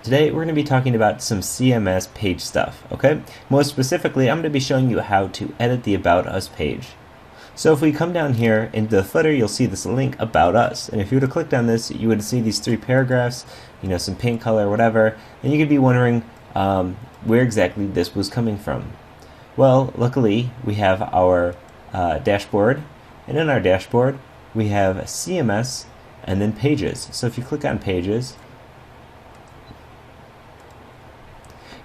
Today we're going to be talking about some CMS page stuff, okay? Most specifically, I'm going to be showing you how to edit the About Us page. So if we come down here into the footer, you'll see this link About Us. And if you were to click on this, you would see these 3 paragraphs, some paint color, whatever, and you could be wondering where exactly this was coming from. Well, luckily, we have our dashboard, and in our dashboard, we have CMS and then Pages. So if you click on Pages,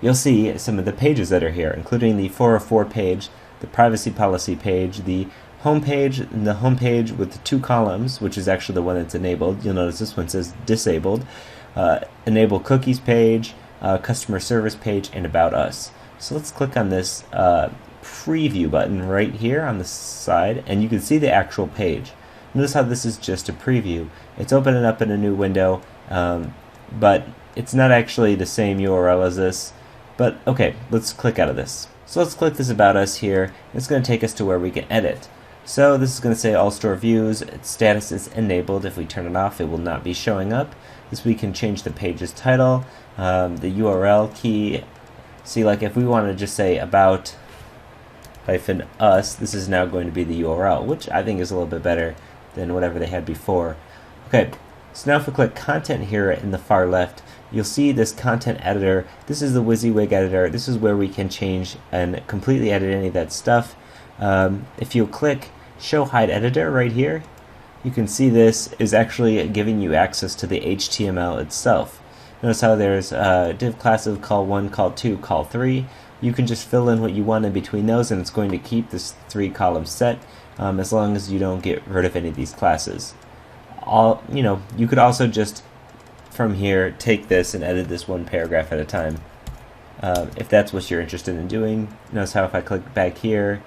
you'll see some of the pages that are here, including the 404 page, the privacy policy page, the home page, and the home page with the 2 columns, which is actually the one that's enabled. You'll notice this one says disabled. Enable cookies page, customer service page, and About Us. So let's click on this preview button right here on the side, and you can see the actual page. Notice how this is just a preview. It's opening up in a new window, but it's not actually the same URL as this. But okay, let's click out of this. So let's click this About Us here. It's going to take us to where we can edit. So this is going to say all store views. Its status is enabled. If we turn it off, it will not be showing up. This we can change the page's title, the URL key. See, like if we want to just say about -us, this is now going to be the URL, which I think is a little bit better than whatever they had before. Okay, so now if we click content here in the far left, you'll see this content editor. This is the WYSIWYG editor. This is where we can change and completely edit any of that stuff. If you click show hide editor right here, you can see this is actually giving you access to the HTML itself. Notice how there's div class of call1, call2, call3. You can just fill in what you want in between those, and it's going to keep this 3 column set as long as you don't get rid of any of these classes. You could also just from here take this and edit this 1 paragraph at a time if that's what you're interested in doing. Notice how if I click back here,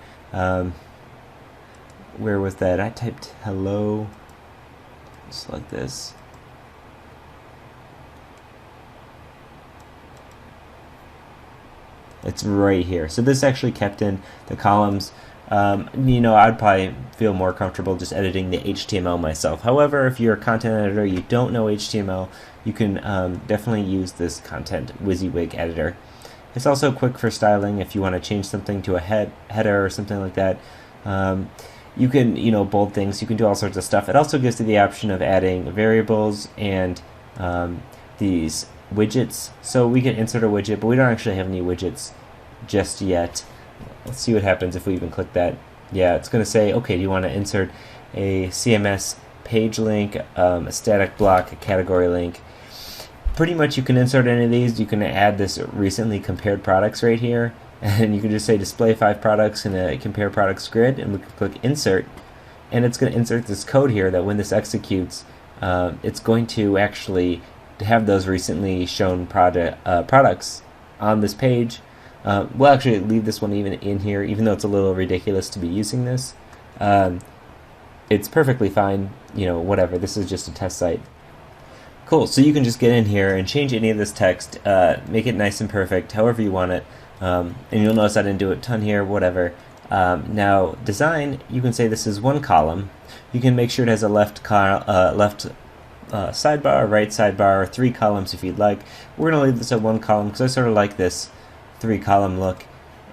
where was that? I typed hello, just like this. It's right here. So this actually kept in the columns. I'd probably feel more comfortable just editing the HTML myself. However, if you're a content editor, you don't know HTML, you can definitely use this content WYSIWYG editor. It's also quick for styling if you want to change something to a header or something like that. You can, bold things. You can do all sorts of stuff. It also gives you the option of adding variables and these widgets. So we can insert a widget, but we don't actually have any widgets just yet. Let's see what happens if we even click that. Yeah, it's going to say, okay, do you want to insert a CMS page link, a static block, a category link? Pretty much you can insert any of these. You can add this recently compared products right here, and you can just say display 5 products in a compare products grid, and we can click insert, and it's going to insert this code here that when this executes, it's going to actually have those recently shown products on this page. We'll actually leave this one even in here, even though it's a little ridiculous to be using this. It's perfectly fine, whatever. This is just a test site. Cool, so you can just get in here and change any of this text, make it nice and perfect, however you want it. And you'll notice I didn't do a ton here, whatever. Now, design, you can say this is 1 column. You can make sure it has a left sidebar, right sidebar, or 3 columns if you'd like. We're going to leave this at 1 column because I sort of like this 3 column look.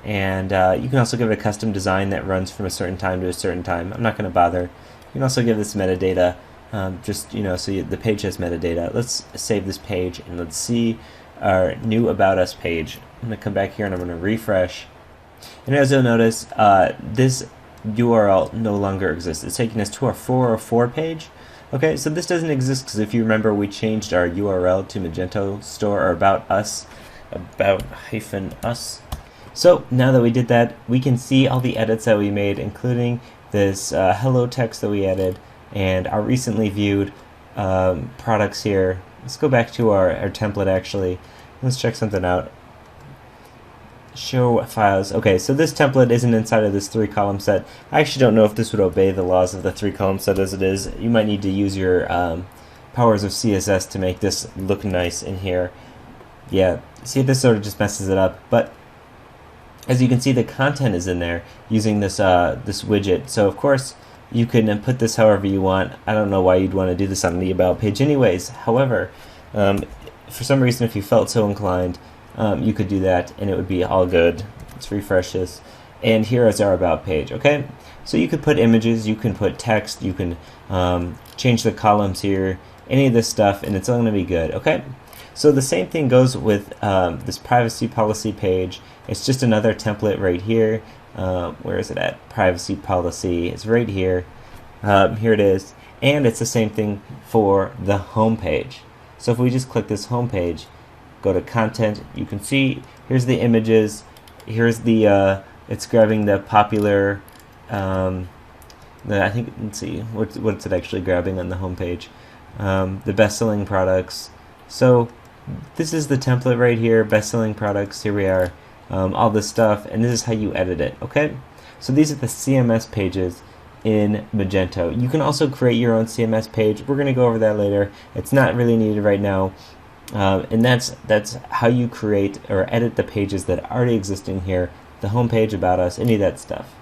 And you can also give it a custom design that runs from a certain time to a certain time. I'm not going to bother. You can also give this metadata, so the page has metadata. Let's save this page and let's see our new About Us page. I'm going to come back here and I'm going to refresh. And as you'll notice, this URL no longer exists. It's taking us to our 404 page. Okay, so this doesn't exist because if you remember, we changed our URL to Magento Store or About Us, about-us. So now that we did that, we can see all the edits that we made, including this hello text that we added and our recently viewed products here. Let's go back to our template actually. Let's check something out. Show files. Okay, so this template isn't inside of this 3 column set. I actually don't know if this would obey the laws of the 3 column set as it is. You might need to use your powers of CSS to make this look nice in here. Yeah, see, this sort of just messes it up. But as you can see, the content is in there using this this widget. So of course you can put this however you want. I don't know why you'd want to do this on the About page anyways. However, for some reason, if you felt so inclined, you could do that, and it would be all good. Let's refresh this. And here is our About page, okay? So you could put images, you can put text, you can change the columns here, any of this stuff, and it's all going to be good, okay? So the same thing goes with this privacy policy page. It's just another template right here. Where is it at? Privacy policy. It's right here. Here it is. And it's the same thing for the home page. So if we just click this home page, go to content, you can see here's the images. Here's the it's grabbing the popular. I think, let's see, what's it actually grabbing on the home page? The best-selling products. So this is the template right here, best-selling products. Here we are, all this stuff, and this is how you edit it. Okay, so these are the CMS pages in Magento. You can also create your own CMS page. We're going to go over that later. It's not really needed right now. And that's how you create or edit the pages that already exist in here, the home page, about us, any of that stuff.